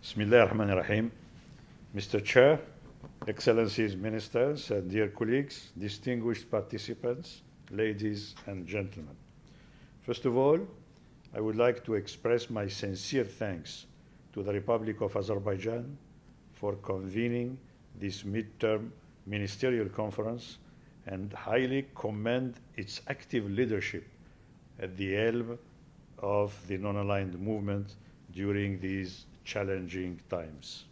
Bismillah ar-Rahman ar-Rahim. Mr. Chair, Excellencies, Ministers, and dear colleagues, distinguished participants, ladies and gentlemen. First of all, I would like to express my sincere thanks to the Republic of Azerbaijan for convening this midterm ministerial conference and highly commend its active leadership at the helm of the non-aligned movement during these challenging times.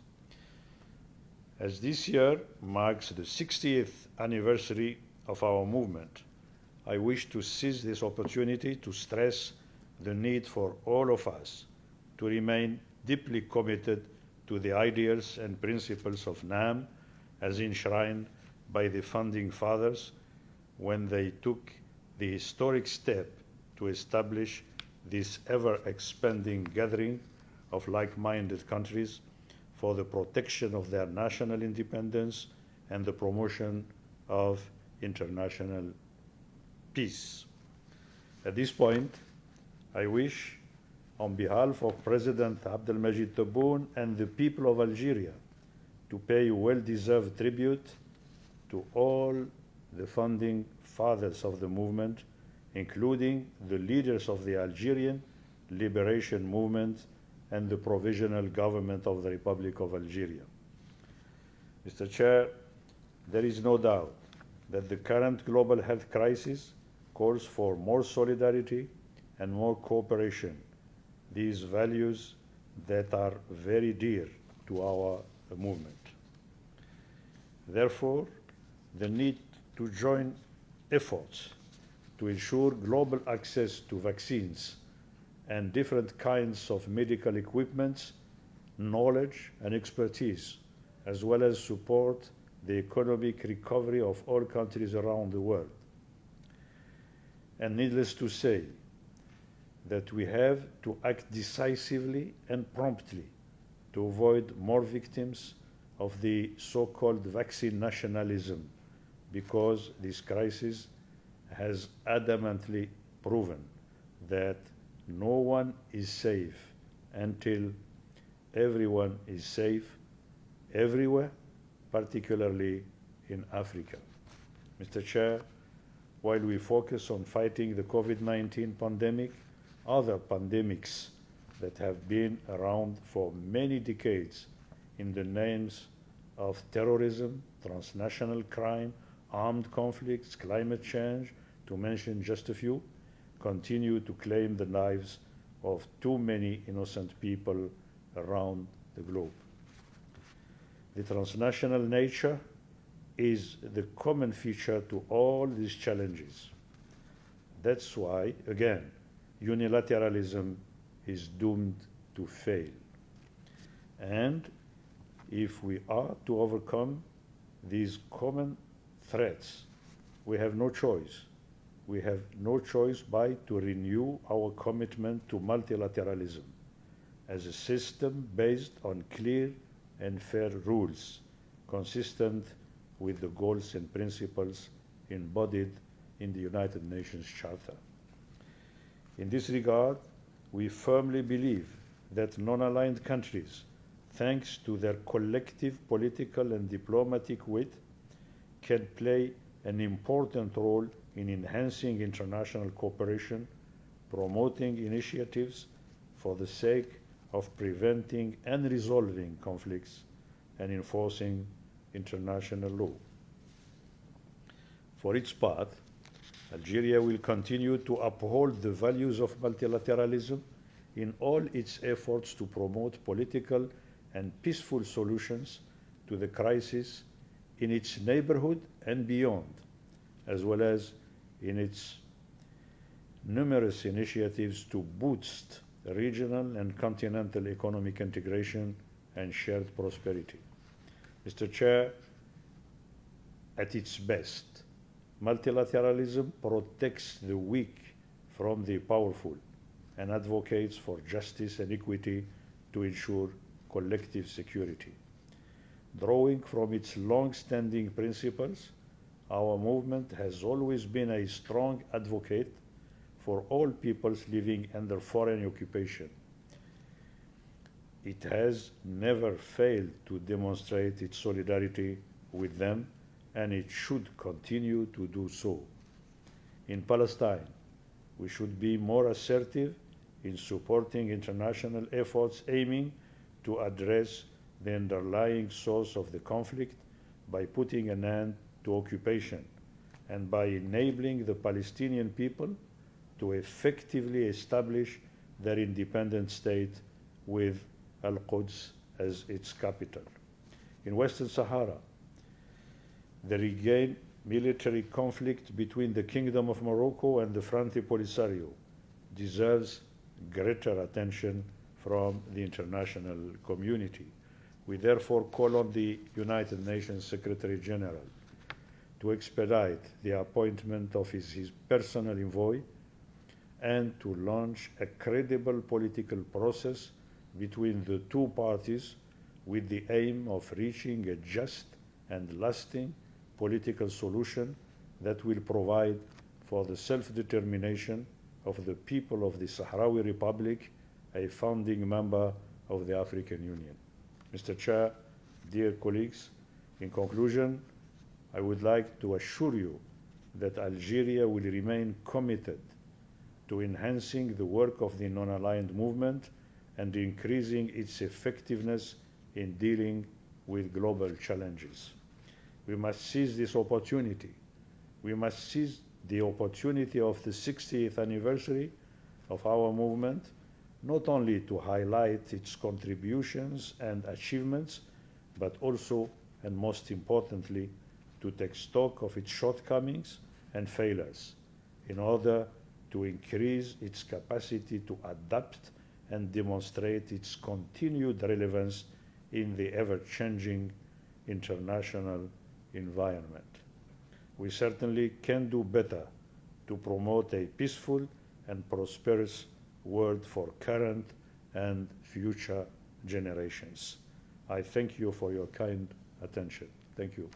As this year marks the 60th anniversary of our movement, I wish to seize this opportunity to stress the need for all of us to remain deeply committed to the ideals and principles of NAM as enshrined by the founding fathers when they took the historic step to establish this ever-expanding gathering of like-minded countries for the protection of their national independence and the promotion of international peace. At this point, I wish, on behalf of President Abdelmajid Tebboune and the people of Algeria, to pay well-deserved tribute to all the founding fathers of the movement, including the leaders of the Algerian liberation movement and the Provisional Government of the Republic of Algeria. Mr. Chair, there is no doubt that the current global health crisis calls for more solidarity and more cooperation, these values that are very dear to our movement. Therefore, the need to join efforts to ensure global access to vaccines and different kinds of medical equipment, knowledge and expertise, as well as support the economic recovery of all countries around the world. And needless to say, that we have to act decisively and promptly to avoid more victims of the so-called vaccine nationalism, because this crisis has adamantly proven that no one is safe until everyone is safe everywhere, particularly in Africa. Mr. Chair, while we focus on fighting the COVID-19 pandemic, other pandemics that have been around for many decades in the names of terrorism, transnational crime, armed conflicts, climate change, to mention just a few, continue to claim the lives of too many innocent people around the globe. The transnational nature is the common feature to all these challenges. That's why, again, unilateralism is doomed to fail. And if we are to overcome these common threats, we have no choice. We have no choice but to renew our commitment to multilateralism as a system based on clear and fair rules, consistent with the goals and principles embodied in the United Nations Charter. In this regard, we firmly believe that non-aligned countries, thanks to their collective political and diplomatic wit, can play an important role in enhancing international cooperation, promoting initiatives for the sake of preventing and resolving conflicts, and enforcing international law. For its part, Algeria will continue to uphold the values of multilateralism in all its efforts to promote political and peaceful solutions to the crisis in its neighborhood and beyond, as well as in its numerous initiatives to boost regional and continental economic integration and shared prosperity. Mr. Chair, at its best, multilateralism protects the weak from the powerful and advocates for justice and equity to ensure collective security. Drawing from its long-standing principles, our movement has always been a strong advocate for all peoples living under foreign occupation. it has never failed to demonstrate its solidarity with them, and it should continue to do so. In Palestine, we should be more assertive in supporting international efforts aiming to address the underlying source of the conflict by putting an end to occupation and by enabling the Palestinian people to effectively establish their independent state with Al-Quds as its capital. In Western Sahara, the regained military conflict between the Kingdom of Morocco and the Frente Polisario deserves greater attention from the international community. We therefore call on the United Nations Secretary General to expedite the appointment of his personal envoy and to launch a credible political process between the two parties with the aim of reaching a just and lasting political solution that will provide for the self-determination of the people of the Sahrawi Republic, a founding member of the African Union. Mr. Chair, dear colleagues, in conclusion, I would like to assure you that Algeria will remain committed to enhancing the work of the non-aligned movement and increasing its effectiveness in dealing with global challenges. We must seize this opportunity. We must seize the opportunity of the 60th anniversary of our movement, not only to highlight its contributions and achievements, but also, and most importantly, to take stock of its shortcomings and failures in order to increase its capacity to adapt and demonstrate its continued relevance in the ever-changing international environment. We certainly can do better to promote a peaceful and prosperous world for current and future generations. I thank you for your kind attention. Thank you.